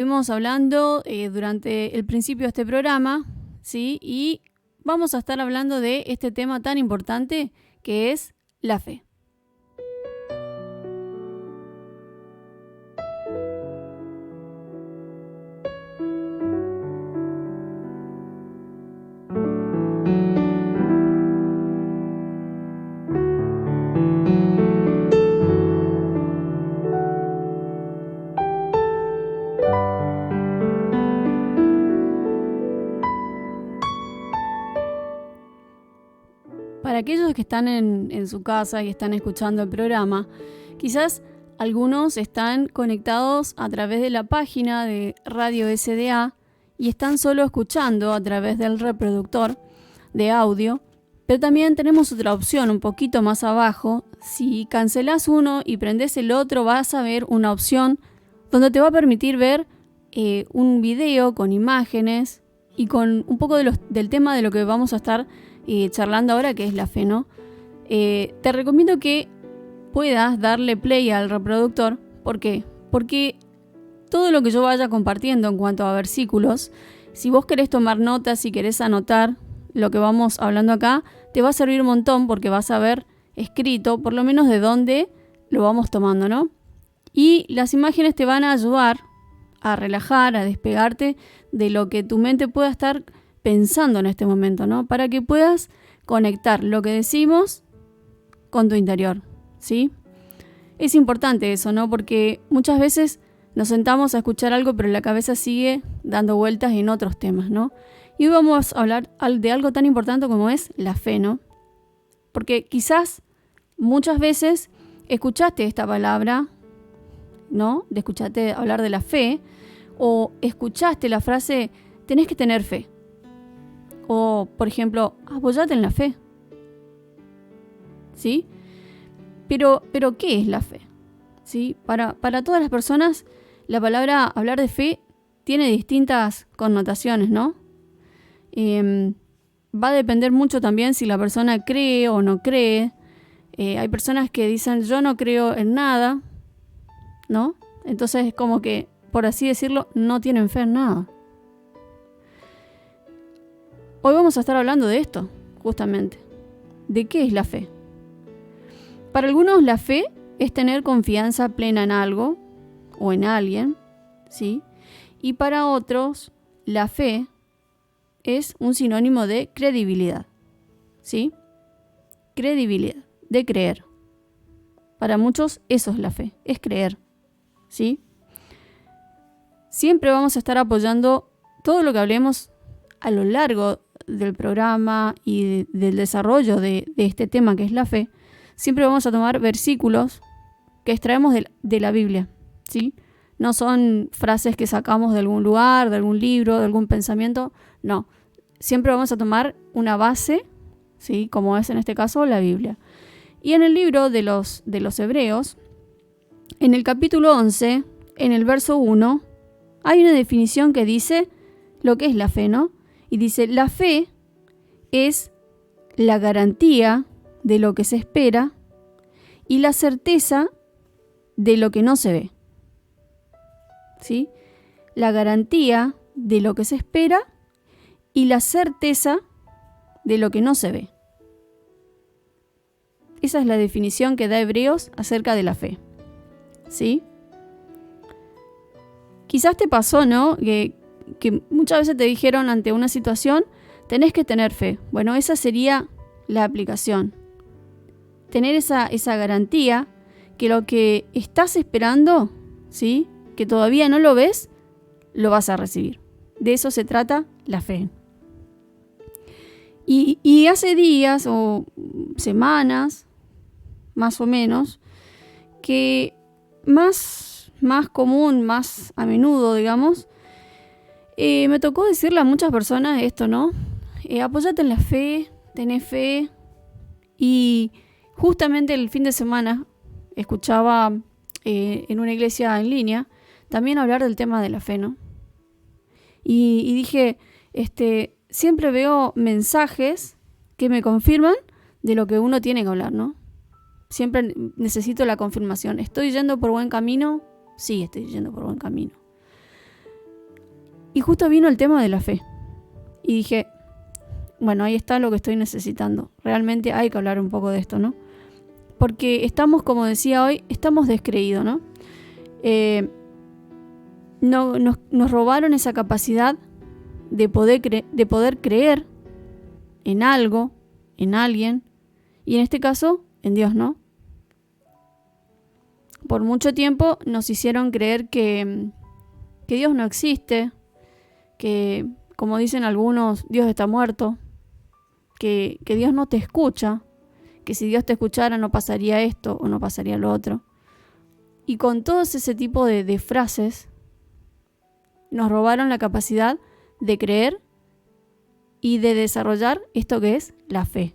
Estuvimos hablando durante el principio de este programa, ¿sí? Y vamos a estar hablando de este tema tan importante que es la fe. Para aquellos que están en su casa y están escuchando el programa, quizás algunos están conectados a través de la página de Radio SDA y están solo escuchando a través del reproductor de audio, pero también tenemos otra opción un poquito más abajo. Si cancelás uno y prendés el otro, vas a ver una opción donde te va a permitir ver un video con imágenes y con un poco del tema de lo que vamos a estar charlando ahora, que es la fe, ¿no? Te recomiendo que puedas darle play al reproductor. ¿Por qué? Porque todo lo que yo vaya compartiendo en cuanto a versículos, si vos querés tomar notas, si querés anotar lo que vamos hablando acá, te va a servir un montón porque vas a ver escrito por lo menos de dónde lo vamos tomando, ¿no? Y las imágenes te van a ayudar a relajar, a despegarte de lo que tu mente pueda estar pensando en este momento, ¿no? Para que puedas conectar lo que decimos con tu interior, ¿sí? Es importante eso, ¿no? Porque muchas veces nos sentamos a escuchar algo, pero la cabeza sigue dando vueltas en otros temas, ¿no? Y hoy vamos a hablar de algo tan importante como es la fe, ¿no? Porque quizás muchas veces escuchaste esta palabra, ¿no? Escuchaste hablar de la fe, o escuchaste la frase, tenés que tener fe. O, por ejemplo, apoyate en la fe. ¿Sí? Pero ¿qué es la fe? ¿Sí? Para todas las personas, la palabra hablar de fe tiene distintas connotaciones, ¿no? Va a depender mucho también si la persona cree o no cree. Hay personas que dicen, yo no creo en nada, ¿no? Entonces es como que, por así decirlo, no tienen fe en nada. Hoy vamos a estar hablando de esto, justamente. ¿De qué es la fe? Para algunos la fe es tener confianza plena en algo o en alguien, ¿sí? Y para otros la fe es un sinónimo de credibilidad, ¿sí? Credibilidad, de creer. Para muchos eso es la fe, es creer, ¿sí? Siempre vamos a estar apoyando todo lo que hablemos a lo largo del programa y del desarrollo de este tema que es la fe. Siempre vamos a tomar versículos que extraemos de la Biblia, ¿sí? No son frases que sacamos de algún lugar, de algún libro, de algún pensamiento, no. Siempre vamos a tomar una base, ¿sí? Como es en este caso la Biblia. Y en el libro de los Hebreos, en el capítulo 11, en el verso 1, hay una definición que dice lo que es la fe, ¿no? Y dice, la fe es la garantía de lo que se espera y la certeza de lo que no se ve. ¿Sí? La garantía de lo que se espera y la certeza de lo que no se ve. Esa es la definición que da Hebreos acerca de la fe. ¿Sí? Quizás te pasó, ¿no? Que muchas veces te dijeron ante una situación, tenés que tener fe. Bueno, esa sería la aplicación. Tener esa garantía que lo que estás esperando, ¿sí? Que todavía no lo ves, lo vas a recibir. De eso se trata la fe. Y hace días o semanas, más o menos, que más común, más a menudo, digamos, me tocó decirle a muchas personas esto, ¿no? Apóyate en la fe, tenés fe. Y justamente el fin de semana escuchaba en una iglesia en línea también hablar del tema de la fe, ¿no? Y dije, siempre veo mensajes que me confirman de lo que uno tiene que hablar, ¿no? Siempre necesito la confirmación. ¿Estoy yendo por buen camino? Sí, estoy yendo por buen camino. Y justo vino el tema de la fe. Y dije, bueno, ahí está lo que estoy necesitando. Realmente hay que hablar un poco de esto, ¿no? Porque estamos, como decía hoy, estamos descreídos, ¿no? Nos robaron esa capacidad de poder creer en algo, en alguien, y en este caso, en Dios, ¿no? Por mucho tiempo nos hicieron creer que Dios no existe, que, como dicen algunos, Dios está muerto, que Dios no te escucha, que si Dios te escuchara no pasaría esto o no pasaría lo otro. Y con todo ese tipo de frases nos robaron la capacidad de creer y de desarrollar esto que es la fe.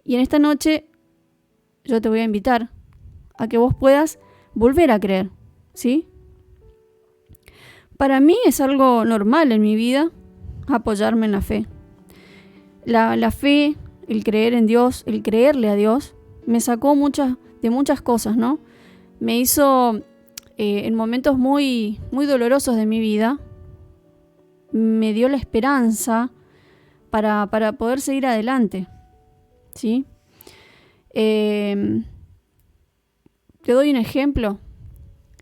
Y en esta noche yo te voy a invitar a que vos puedas volver a creer, ¿sí? Para mí es algo normal en mi vida apoyarme en la fe. La fe, el creer en Dios, el creerle a Dios, me sacó de muchas cosas, ¿no? Me hizo, en momentos muy, muy dolorosos de mi vida, me dio la esperanza para poder seguir adelante, ¿sí? Te doy un ejemplo.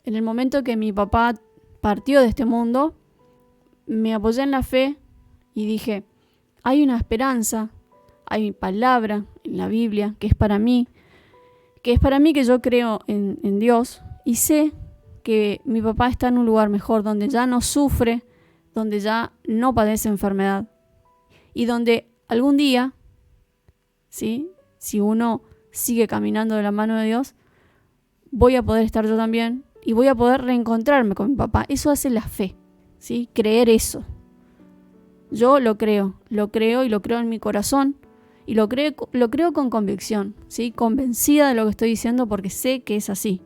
En el momento que mi papá partió de este mundo, me apoyé en la fe y dije, hay una esperanza, hay palabra en la Biblia que es para mí, que yo creo en Dios y sé que mi papá está en un lugar mejor, donde ya no sufre, donde ya no padece enfermedad y donde algún día, ¿sí?, si uno sigue caminando de la mano de Dios, voy a poder estar yo también y voy a poder reencontrarme con mi papá. Eso hace la fe, ¿sí? Creer eso. Yo lo creo y lo creo en mi corazón y lo creo con convicción, ¿sí? Convencida de lo que estoy diciendo porque sé que es así.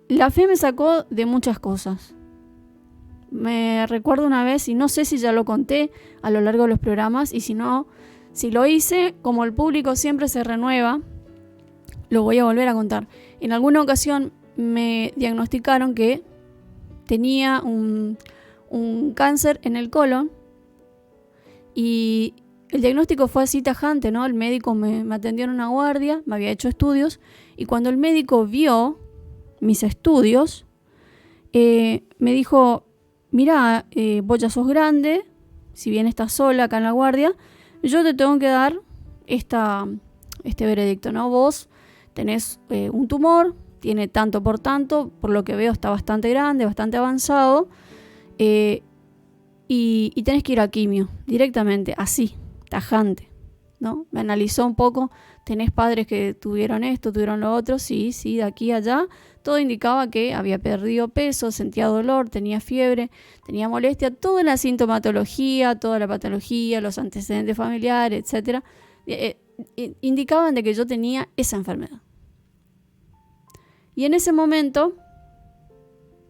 La fe me sacó de muchas cosas. Me recuerdo una vez, y no sé si ya lo conté a lo largo de los programas, y si no, si lo hice, como el público siempre se renueva, lo voy a volver a contar. En alguna ocasión me diagnosticaron que tenía un cáncer en el colon y el diagnóstico fue así tajante, ¿no? El médico me atendió en una guardia, me había hecho estudios y cuando el médico vio mis estudios, me dijo, mira, vos ya sos grande, si bien estás sola acá en la guardia, yo te tengo que dar este veredicto, ¿no? Vos tenés un tumor, tiene tanto por tanto, por lo que veo está bastante grande, bastante avanzado, y tenés que ir a quimio, directamente, así, tajante, ¿no? Me analizó un poco, tenés padres que tuvieron esto, tuvieron lo otro, sí, de aquí a allá, todo indicaba que había perdido peso, sentía dolor, tenía fiebre, tenía molestia, toda la sintomatología, toda la patología, los antecedentes familiares, etc., indicaban de que yo tenía esa enfermedad. Y en ese momento,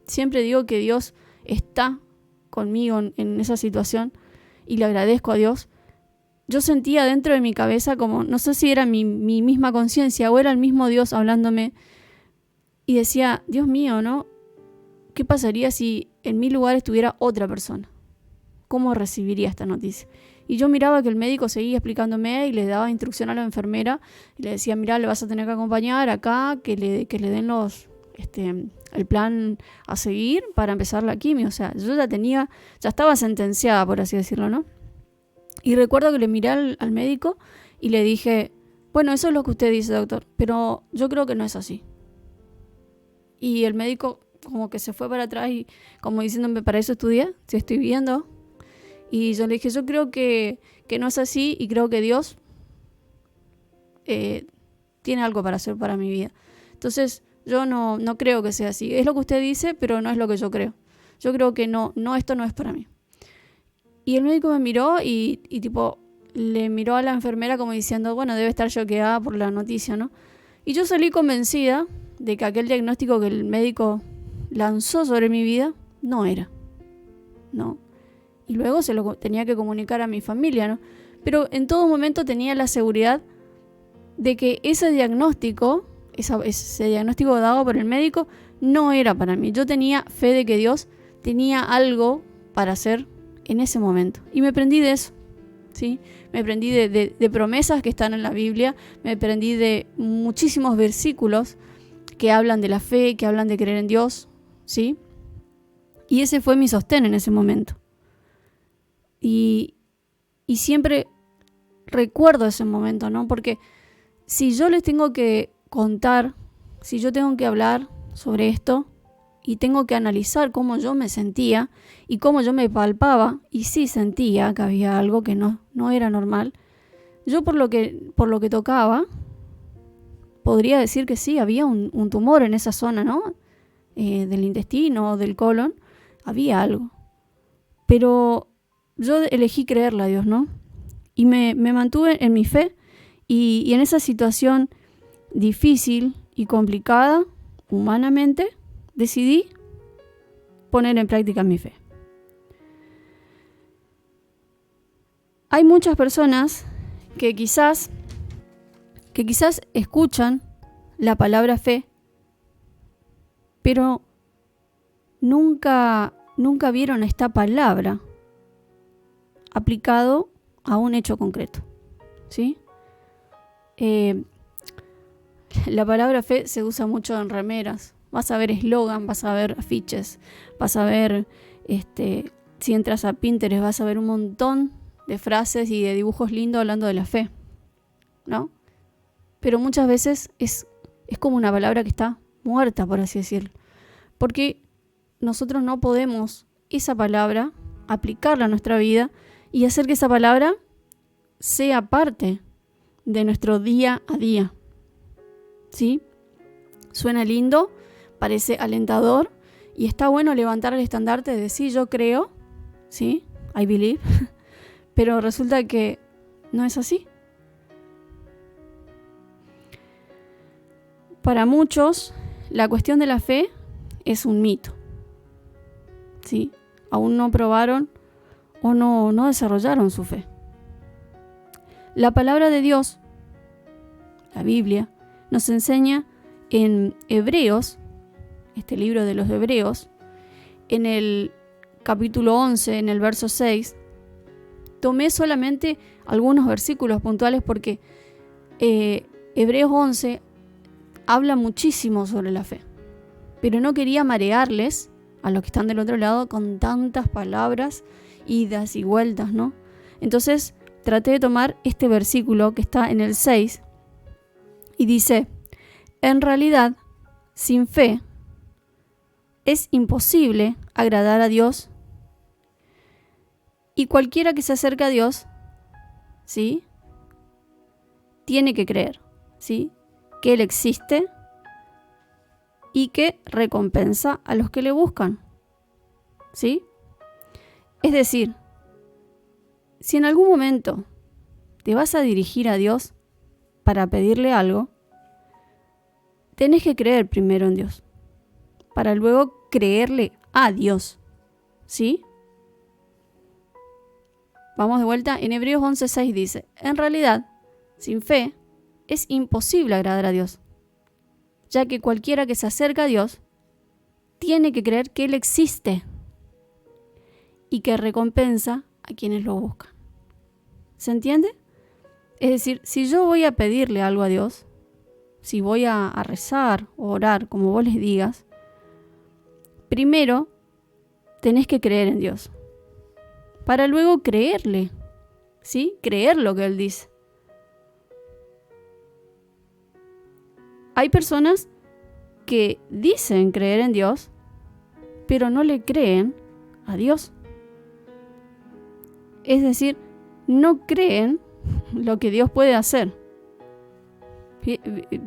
siempre digo que Dios está conmigo en esa situación y le agradezco a Dios. Yo sentía dentro de mi cabeza como, no sé si era mi misma conciencia o era el mismo Dios hablándome y decía, Dios mío, ¿no? ¿Qué pasaría si en mi lugar estuviera otra persona? ¿Cómo recibiría esta noticia? Y yo miraba que el médico seguía explicándome y le daba instrucción a la enfermera y le decía, mira, le vas a tener que acompañar acá, que le den el plan a seguir para empezar la quimio. O sea, yo ya estaba sentenciada, por así decirlo, ¿no? Y recuerdo que le miré al médico y le dije, bueno, eso es lo que usted dice, doctor, pero yo creo que no es así. Y el médico como que se fue para atrás y como diciéndome, para eso estudié, si estoy viendo. Y yo le dije, yo creo que no es así y creo que Dios tiene algo para hacer para mi vida. Entonces, yo no creo que sea así. Es lo que usted dice, pero no es lo que yo creo. Yo creo que no, esto no es para mí. Y el médico me miró y tipo, le miró a la enfermera como diciendo, bueno, debe estar choqueada por la noticia, ¿no? Y yo salí convencida de que aquel diagnóstico que el médico lanzó sobre mi vida no era. No. Y luego se lo tenía que comunicar a mi familia, ¿no? Pero en todo momento tenía la seguridad de que ese diagnóstico dado por el médico no era para mí. Yo tenía fe de que Dios tenía algo para hacer en ese momento. Y me prendí de eso, ¿sí? Me prendí de promesas que están en la Biblia, me prendí de muchísimos versículos que hablan de la fe, que hablan de creer en Dios, ¿sí? Y ese fue mi sostén en ese momento. Y siempre recuerdo ese momento, ¿no? Porque si yo les tengo que contar, si yo tengo que hablar sobre esto y tengo que analizar cómo yo me sentía y cómo yo me palpaba, y sí sentía que había algo que no era normal, yo por lo que tocaba, podría decir que sí, había un tumor en esa zona, ¿no? Del intestino, del colon, había algo. Pero yo elegí creerle a Dios, ¿no? Y me mantuve en mi fe y en esa situación difícil y complicada, humanamente, decidí poner en práctica mi fe. Hay muchas personas que quizás escuchan la palabra fe, pero nunca vieron esta palabra aplicado a un hecho concreto, ¿sí? La palabra fe se usa mucho en remeras. Vas a ver eslogan, vas a ver afiches, vas a ver, si entras a Pinterest, vas a ver un montón de frases y de dibujos lindos hablando de la fe, ¿no? Pero muchas veces es como una palabra que está muerta, por así decirlo. Porque nosotros no podemos esa palabra aplicarla a nuestra vida y hacer que esa palabra sea parte de nuestro día a día, ¿sí? Suena lindo, parece alentador y está bueno levantar el estandarte de sí, yo creo, ¿sí? I believe, pero resulta que no es así. Para muchos, la cuestión de la fe es un mito, ¿sí? Aún no probaron o no desarrollaron su fe. La palabra de Dios, la Biblia, nos enseña en Hebreos, este libro de los Hebreos, en el capítulo 11, en el verso 6, tomé solamente algunos versículos puntuales porque Hebreos 11 habla muchísimo sobre la fe, pero no quería marearles a los que están del otro lado con tantas palabras, idas y vueltas, ¿no? Entonces traté de tomar este versículo que está en el 6 y dice: en realidad, sin fe, es imposible agradar a Dios, y cualquiera que se acerca a Dios, ¿sí?, tiene que creer, ¿sí?, que Él existe y que recompensa a los que le buscan, ¿sí? Es decir, si en algún momento te vas a dirigir a Dios para pedirle algo, tenés que creer primero en Dios, para luego creerle a Dios, ¿sí? Vamos de vuelta, en Hebreos 11:6 dice: en realidad, sin fe, es imposible agradar a Dios, ya que cualquiera que se acerca a Dios tiene que creer que Él existe y que recompensa a quienes lo buscan. ¿Se entiende? Es decir, si yo voy a pedirle algo a Dios, si voy a rezar o orar, como vos les digas, primero tenés que creer en Dios, para luego creerle, ¿sí? Creer lo que Él dice. Hay personas que dicen creer en Dios, pero no le creen a Dios. Es decir, no creen lo que Dios puede hacer.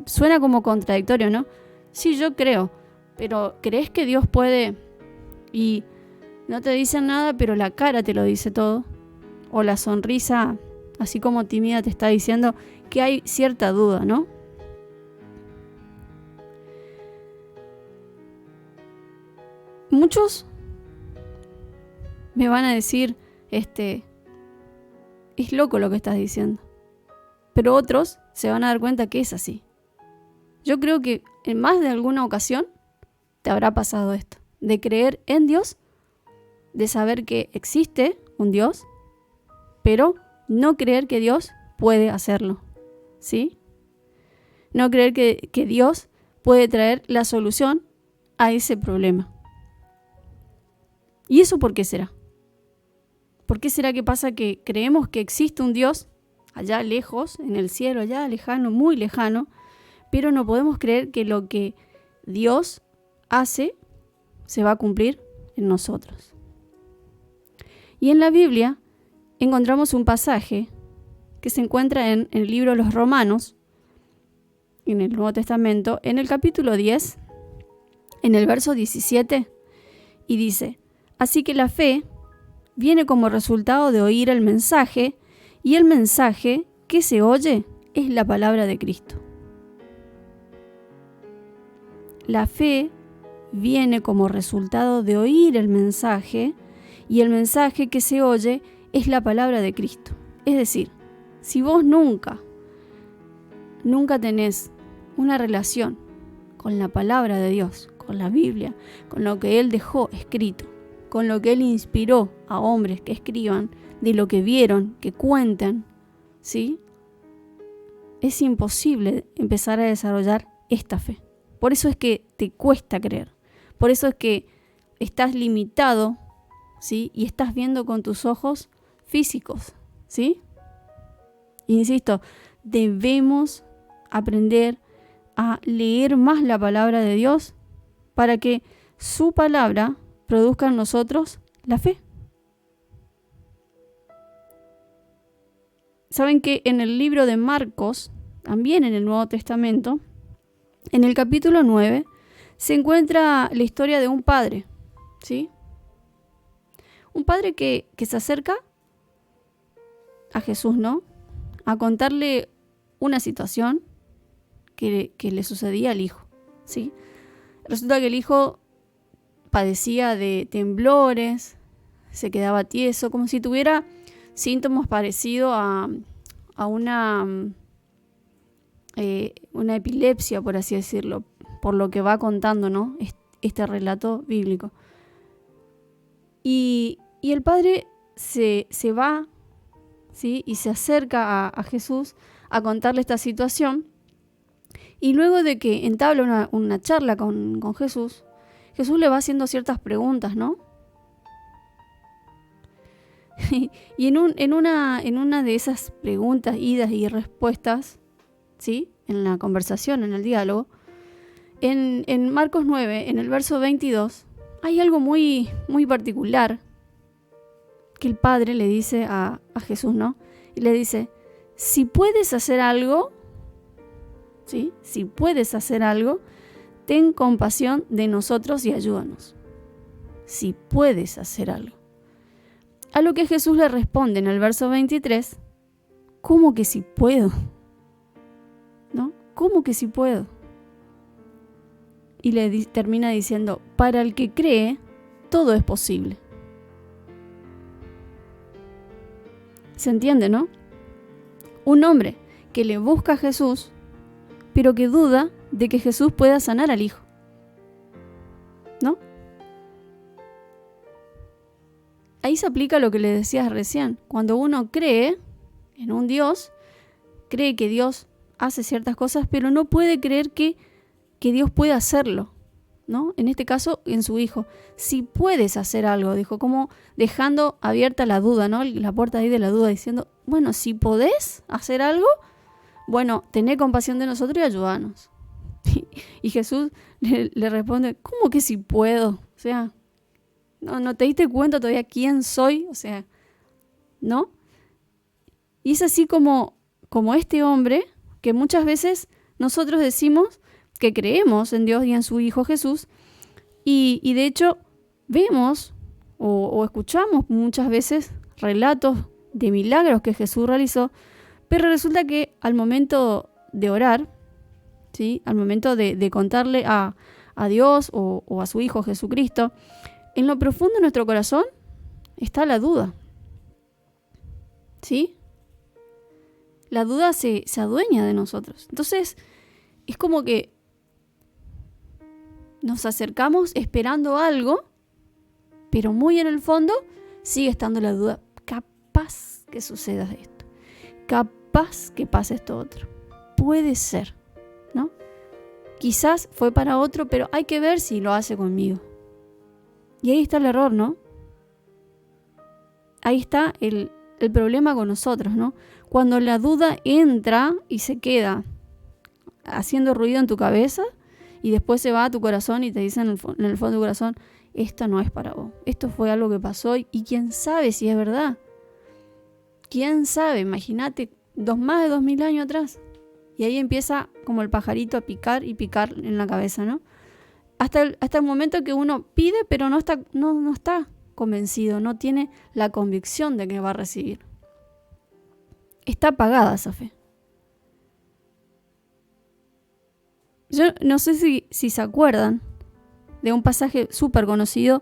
Suena como contradictorio, ¿no? Sí, yo creo, pero ¿crees que Dios puede? Y no te dicen nada, pero la cara te lo dice todo. O la sonrisa, así como tímida, te está diciendo que hay cierta duda, ¿no? Muchos me van a decir, es loco lo que estás diciendo. Pero otros se van a dar cuenta que es así. Yo creo que en más de alguna ocasión te habrá pasado esto, de creer en Dios de saber que existe un Dios, pero no creer que Dios puede hacerlo, ¿sí? No creer que Dios puede traer la solución a ese problema. ¿Y eso por qué será? ¿Por qué será que pasa que creemos que existe un Dios allá lejos, en el cielo, allá lejano, muy lejano, pero no podemos creer que lo que Dios hace se va a cumplir en nosotros? Y en la Biblia encontramos un pasaje que se encuentra en el libro de los Romanos, en el Nuevo Testamento, en el capítulo 10, en el verso 17, y dice: así que la fe viene como resultado de oír el mensaje, y el mensaje que se oye es la palabra de Cristo. La fe viene como resultado de oír el mensaje, y el mensaje que se oye es la palabra de Cristo. Es decir, si vos nunca tenés una relación con la palabra de Dios, con la Biblia, con lo que Él dejó escrito, con lo que Él inspiró a hombres que escriban, de lo que vieron, que cuenten, ¿sí? Es imposible empezar a desarrollar esta fe. Por eso es que te cuesta creer. Por eso es que estás limitado, ¿sí? Y estás viendo con tus ojos físicos, ¿sí? Insisto, debemos aprender a leer más la palabra de Dios para que su palabra produzca en nosotros la fe. Saben que en el libro de Marcos, también en el Nuevo Testamento, en el capítulo 9, se encuentra la historia de un padre, ¿sí? Un padre que se acerca a Jesús, ¿no? A contarle una situación que le sucedía al hijo, ¿sí? Resulta que el hijo padecía de temblores, se quedaba tieso, como si tuviera síntomas parecidos a una epilepsia, por así decirlo, por lo que va contando, ¿no? Este relato bíblico. Y el padre se va, ¿sí? Y se acerca a Jesús a contarle esta situación. Y luego de que entabla una charla con Jesús, Jesús le va haciendo ciertas preguntas, ¿no? Y en una de esas preguntas, idas y respuestas, ¿sí? En la conversación, en el diálogo, en Marcos 9, en el verso 22, hay algo muy, muy particular que el Padre le dice a Jesús, ¿no? Y le dice: si puedes hacer algo, ¿sí? Si puedes hacer algo, ten compasión de nosotros y ayúdanos. Si puedes hacer algo. A lo que Jesús le responde en el verso 23, ¿cómo que si puedo? ¿No? ¿Cómo que si puedo? Y le termina diciendo: para el que cree, todo es posible. ¿Se entiende, no? Un hombre que le busca a Jesús, pero que duda de que Jesús pueda sanar al hijo, ¿no? Ahí se aplica lo que le decías recién. Cuando uno cree en un Dios, cree que Dios hace ciertas cosas, pero no puede creer que Dios puede hacerlo, ¿no? En este caso, en su hijo. Si puedes hacer algo, dijo, como dejando abierta la duda, ¿no? La puerta ahí de la duda, diciendo, bueno, si podés hacer algo, bueno, tené compasión de nosotros y ayúdanos. Y Jesús le responde: ¿cómo que si puedo? O sea, no te diste cuenta todavía quién soy, o sea, ¿no? Y es así como este hombre, que muchas veces nosotros decimos que creemos en Dios y en su Hijo Jesús, y de hecho vemos o escuchamos muchas veces relatos de milagros que Jesús realizó, pero resulta que al momento de orar, ¿sí? Al momento de contarle a Dios o a su Hijo Jesucristo, en lo profundo de nuestro corazón está la duda, ¿sí? La duda se adueña de nosotros. Entonces, es como que nos acercamos esperando algo, Pero muy en el fondo sigue estando la duda. Capaz que suceda esto. Capaz que pase esto otro. Puede ser, ¿no? Quizás fue para otro, pero hay que ver si lo hace conmigo. Y ahí está el error, ¿no? Ahí está el problema con nosotros, ¿no? Cuando la duda entra y se queda haciendo ruido en tu cabeza y después se va a tu corazón y te dice en el fondo de tu corazón, esto no es para vos. Esto fue algo que pasó y quién sabe si es verdad. ¿Quién sabe? Imagínate, más de 2000 años atrás. Y ahí empieza como el pajarito a picar y picar en la cabeza, ¿no? Hasta el momento que uno pide, pero no está convencido, no tiene la convicción de que va a recibir. Está apagada esa fe. Yo no sé si se acuerdan de un pasaje súper conocido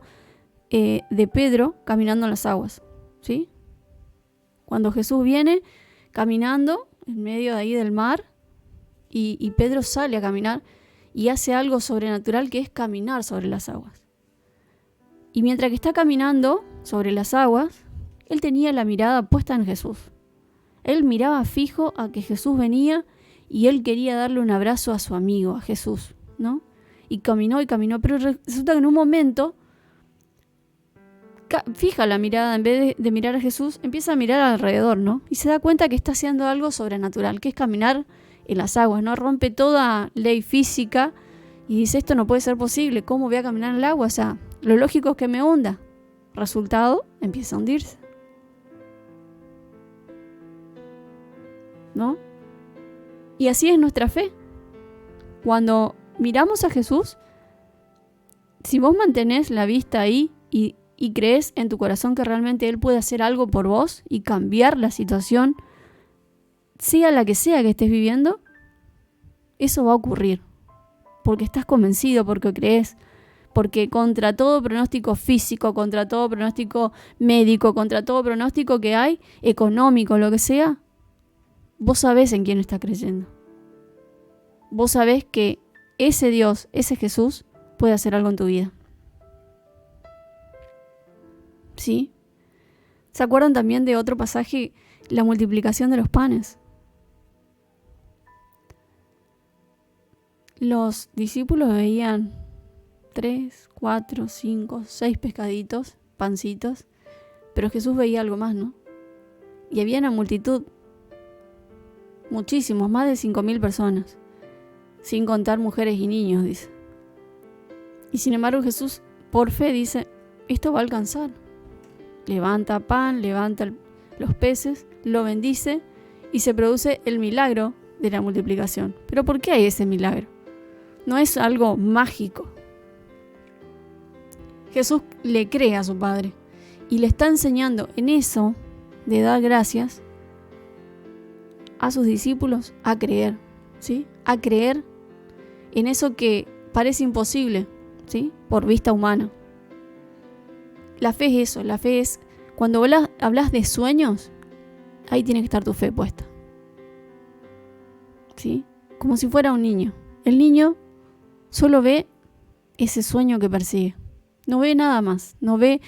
de Pedro caminando en las aguas, ¿sí? Cuando Jesús viene caminando en medio de ahí del mar y Pedro sale a caminar y hace algo sobrenatural que es caminar sobre las aguas. Y mientras que está caminando sobre las aguas, él tenía la mirada puesta en Jesús. Él miraba fijo a que Jesús venía y él quería darle un abrazo a su amigo, a Jesús, ¿no? Y caminó, pero resulta que en un momento fija la mirada, en vez de mirar a Jesús, empieza a mirar alrededor, ¿no? Y se da cuenta que está haciendo algo sobrenatural, que es caminar en las aguas, ¿no? Rompe toda ley física y dice, esto no puede ser posible, ¿cómo voy a caminar en el agua? O sea, lo lógico es que me hunda. Resultado, empieza a hundirse, ¿no? Y así es nuestra fe. Cuando miramos a Jesús, si vos mantenés la vista ahí y crees en tu corazón que realmente Él puede hacer algo por vos y cambiar la situación, sea la que sea que estés viviendo, eso va a ocurrir. Porque estás convencido, porque crees, porque contra todo pronóstico físico, contra todo pronóstico médico, contra todo pronóstico que hay, económico, lo que sea, vos sabés en quién estás creyendo. Vos sabés que ese Dios, ese Jesús, puede hacer algo en tu vida. ¿Sí? ¿Se acuerdan también de otro pasaje, la multiplicación de los panes? Los discípulos veían 3, 4, 5, 6 pescaditos, pancitos, pero Jesús veía algo más, ¿no? Y había una multitud, muchísimos, más de 5.000 personas, sin contar mujeres y niños, dice. Y sin embargo Jesús, por fe, dice, esto va a alcanzar. Levanta pan, levanta los peces, lo bendice y se produce el milagro de la multiplicación. ¿Pero por qué hay ese milagro? No es algo mágico. Jesús le cree a su Padre y le está enseñando en eso de dar gracias a sus discípulos a creer, ¿sí? A creer en eso que parece imposible, ¿sí? Por vista humana. La fe es eso, la fe es, cuando hablas de sueños, ahí tiene que estar tu fe puesta. ¿Sí? Como si fuera un niño. El niño solo ve ese sueño que persigue. No ve nada más. No ve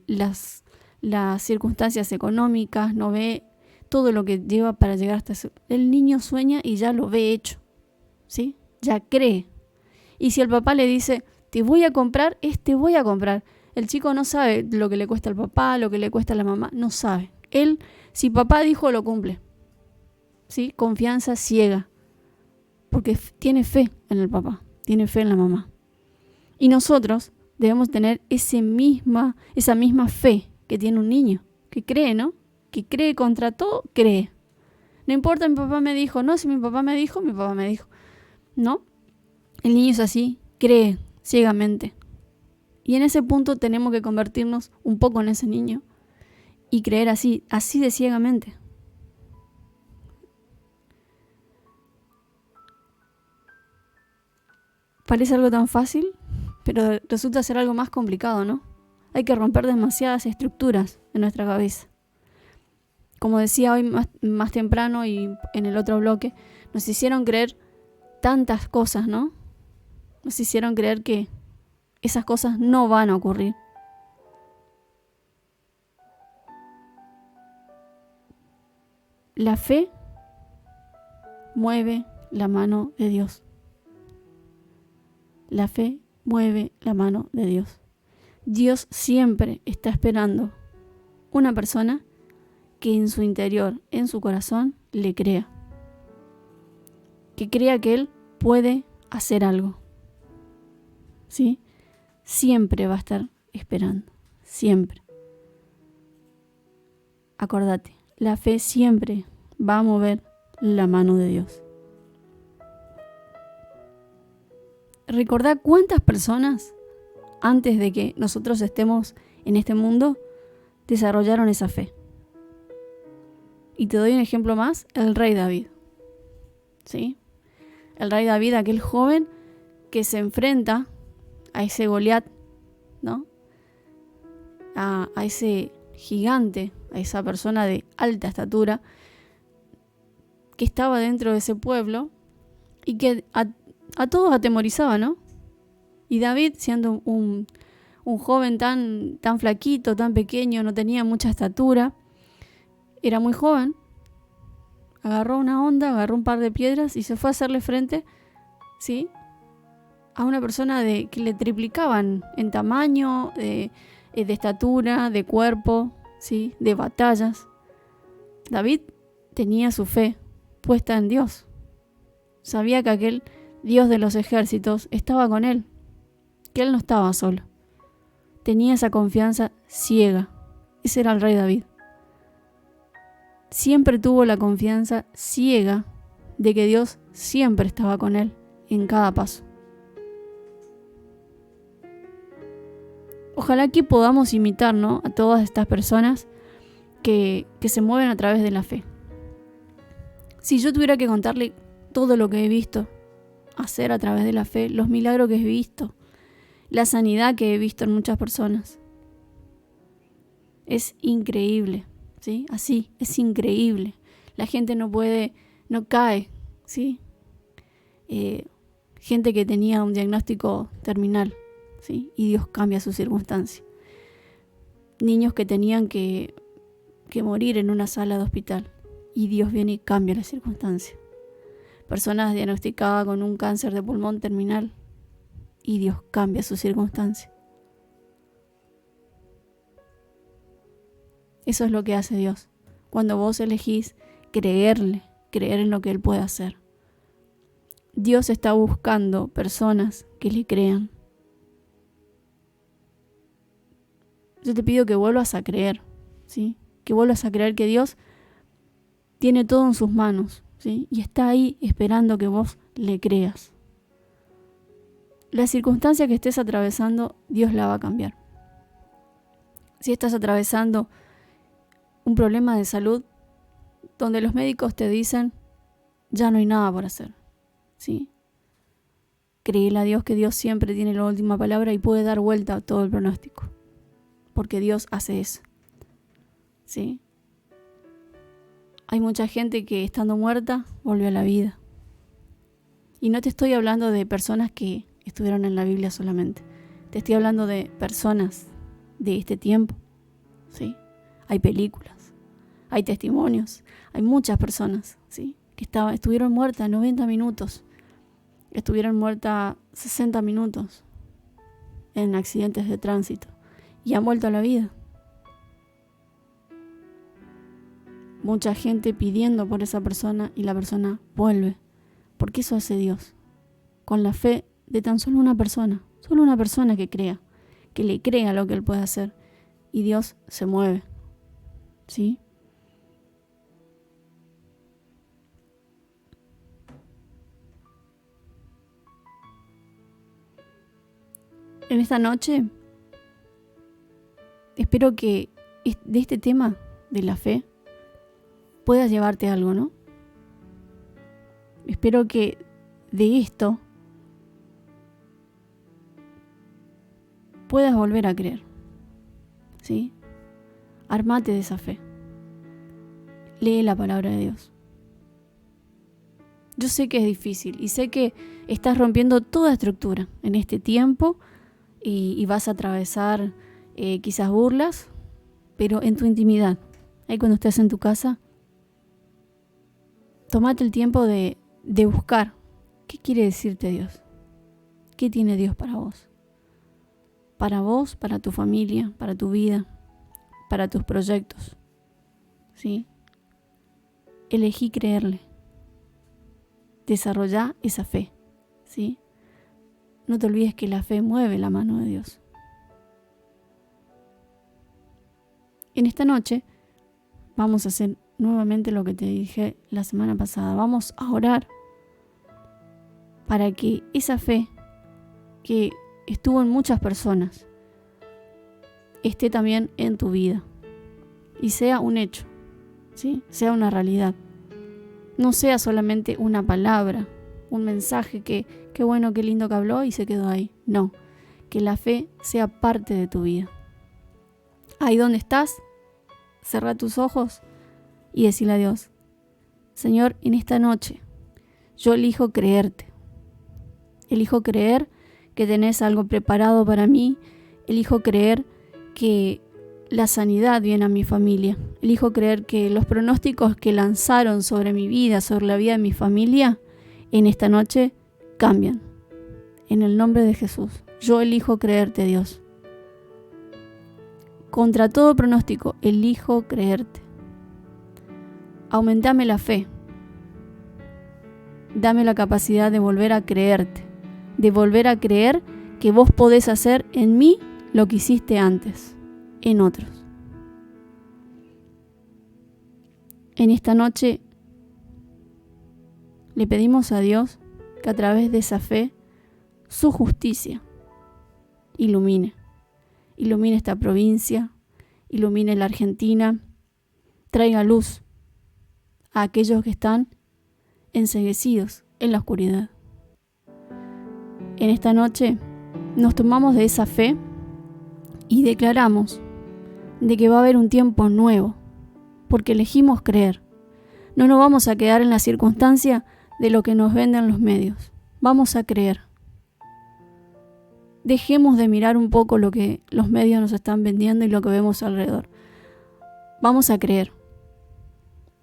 las circunstancias económicas, no ve todo lo que lleva para llegar hasta eso. El niño sueña y ya lo ve hecho. ¿Sí? Ya cree. Y si el papá le dice, te voy a comprar, voy a comprar. El chico no sabe lo que le cuesta al papá, lo que le cuesta a la mamá, no sabe. Él, si papá dijo, lo cumple. ¿Sí? Confianza ciega. Porque tiene fe en el papá, tiene fe en la mamá. Y nosotros debemos tener esa misma fe que tiene un niño, que cree, ¿no? Que cree contra todo, cree. No importa, mi papá me dijo, no, si mi papá me dijo, mi papá me dijo. ¿No? El niño es así, cree ciegamente. Y en ese punto tenemos que convertirnos un poco en ese niño y creer así de ciegamente. Parece algo tan fácil, pero resulta ser algo más complicado, ¿no? Hay que romper demasiadas estructuras en nuestra cabeza. Como decía hoy más temprano y en el otro bloque, nos hicieron creer tantas cosas, ¿no? Nos hicieron creer que esas cosas no van a ocurrir. La fe mueve la mano de Dios. La fe mueve la mano de Dios. Dios siempre está esperando una persona que en su interior, en su corazón, le crea. Que crea que Él puede hacer algo. ¿Sí? Siempre va a estar esperando. Siempre. Acordate, la fe siempre va a mover la mano de Dios. Recordá cuántas personas, antes de que nosotros estemos en este mundo, desarrollaron esa fe. Y te doy un ejemplo más, el rey David. ¿Sí? El rey David, aquel joven que se enfrenta a ese Goliat, ¿no? A ese gigante, a esa persona de alta estatura que estaba dentro de ese pueblo y que a todos atemorizaba, ¿no? Y David, siendo un joven tan flaquito, tan pequeño, no tenía mucha estatura, era muy joven, agarró una onda, agarró un par de piedras y se fue a hacerle frente, ¿sí?, a una persona que le triplicaban en tamaño, de estatura, de cuerpo, ¿sí?, de batallas. David tenía su fe puesta en Dios. Sabía que aquel Dios de los ejércitos estaba con él, que él no estaba solo. Tenía esa confianza ciega. Ese era el rey David. Siempre tuvo la confianza ciega de que Dios siempre estaba con él en cada paso. Ojalá que podamos imitar, ¿no?, a todas estas personas que se mueven a través de la fe. Si yo tuviera que contarle todo lo que he visto hacer a través de la fe, los milagros que he visto, la sanidad que he visto en muchas personas, es increíble, ¿sí? Así, es increíble. La gente no cae, ¿sí? Gente que tenía un diagnóstico terminal, ¿sí?, y Dios cambia su circunstancia. Niños que tenían que morir en una sala de hospital y Dios viene y cambia la circunstancia. Personas diagnosticadas con un cáncer de pulmón terminal y Dios cambia su circunstancia. Eso es lo que hace Dios. Cuando vos elegís creer en lo que Él puede hacer. Dios está buscando personas que le crean. Yo te pido que vuelvas a creer, ¿sí? Que vuelvas a creer que Dios tiene todo en sus manos, ¿sí? Y está ahí esperando que vos le creas. La circunstancia que estés atravesando, Dios la va a cambiar. Si estás atravesando un problema de salud donde los médicos te dicen ya no hay nada por hacer, ¿sí? Créele a Dios que Dios siempre tiene la última palabra y puede dar vuelta a todo el pronóstico. Porque Dios hace eso, ¿sí? Hay mucha gente que estando muerta volvió a la vida. Y no te estoy hablando de personas que estuvieron en la Biblia solamente. Te estoy hablando de personas de este tiempo, ¿sí? Hay películas, hay testimonios, hay muchas personas, ¿sí?, que estuvieron muertas 90 minutos, estuvieron muertas 60 minutos en accidentes de tránsito y han vuelto a la vida. Mucha gente pidiendo por esa persona y la persona vuelve. Porque eso hace Dios. Con la fe de tan solo una persona que crea, que le crea lo que Él puede hacer. Y Dios se mueve. ¿Sí? En esta noche, espero que de este tema de la fe puedas llevarte algo, ¿no? Espero que de esto puedas volver a creer, ¿sí? Armate de esa fe. Lee la palabra de Dios. Yo sé que es difícil y sé que estás rompiendo toda estructura en este tiempo y vas a atravesar quizás burlas, pero en tu intimidad, ahí cuando estés en tu casa, Tómate el tiempo de buscar qué quiere decirte Dios. ¿Qué tiene Dios para vos? Para vos, para tu familia, para tu vida, para tus proyectos. ¿Sí? Elegí creerle. Desarrollá esa fe. ¿Sí? No te olvides que la fe mueve la mano de Dios. En esta noche vamos a hacer nuevamente lo que te dije la semana pasada. Vamos a orar para que esa fe que estuvo en muchas personas esté también en tu vida y sea un hecho, ¿sí? Sea una realidad. No sea solamente una palabra, un mensaje que qué bueno, qué lindo que habló y se quedó ahí. No, que la fe sea parte de tu vida. Ahí donde estás, cerrá tus ojos y decile a Dios: Señor, en esta noche yo elijo creerte. Elijo creer que tenés algo preparado para mí. Elijo creer que la sanidad viene a mi familia. Elijo creer que los pronósticos que lanzaron sobre mi vida, sobre la vida de mi familia, en esta noche cambian. En el nombre de Jesús, yo elijo creerte, Dios. Contra todo pronóstico, elijo creerte. Aumentame la fe. Dame la capacidad de volver a creerte, de volver a creer que vos podés hacer en mí lo que hiciste antes, en otros. En esta noche le pedimos a Dios que a través de esa fe, su justicia ilumine esta provincia, ilumine la Argentina, traiga luz a aquellos que están enceguecidos en la oscuridad. En esta noche nos tomamos de esa fe y declaramos de que va a haber un tiempo nuevo, porque elegimos creer. No nos vamos a quedar en la circunstancia de lo que nos venden los medios. Vamos a creer. Dejemos de mirar un poco lo que los medios nos están vendiendo y lo que vemos alrededor. Vamos a creer.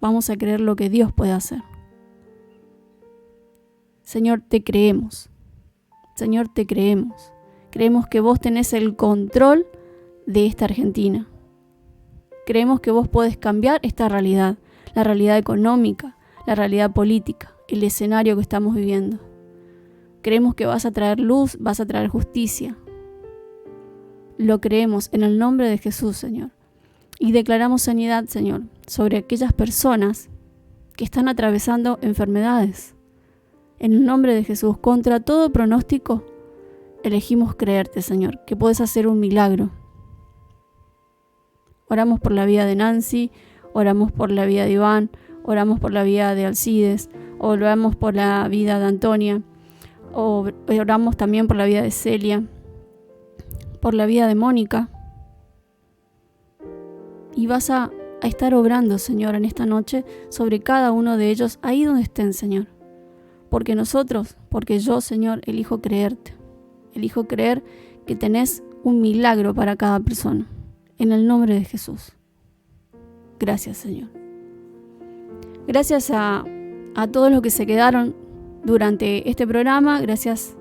Vamos a creer lo que Dios puede hacer. Señor, te creemos. Señor, te creemos. Creemos que vos tenés el control de esta Argentina. Creemos que vos podés cambiar esta realidad, la realidad económica, la realidad política, el escenario que estamos viviendo. Creemos que vas a traer luz, vas a traer justicia. Lo creemos en el nombre de Jesús, Señor. Y declaramos sanidad, Señor, sobre aquellas personas que están atravesando enfermedades. En el nombre de Jesús, contra todo pronóstico, elegimos creerte, Señor, que puedes hacer un milagro. Oramos por la vida de Nancy, oramos por la vida de Iván, oramos por la vida de Alcides, oramos por la vida de Antonia, oramos también por la vida de Celia, por la vida de Mónica. Y vas a estar obrando, Señor, en esta noche sobre cada uno de ellos, ahí donde estén, Señor. Porque yo, Señor, elijo creerte. Elijo creer que tenés un milagro para cada persona. En el nombre de Jesús. Gracias, Señor. Gracias a todos los que se quedaron durante este programa. Gracias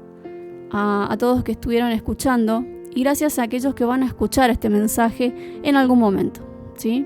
a todos que estuvieron escuchando. Y gracias a aquellos que van a escuchar este mensaje en algún momento, ¿sí?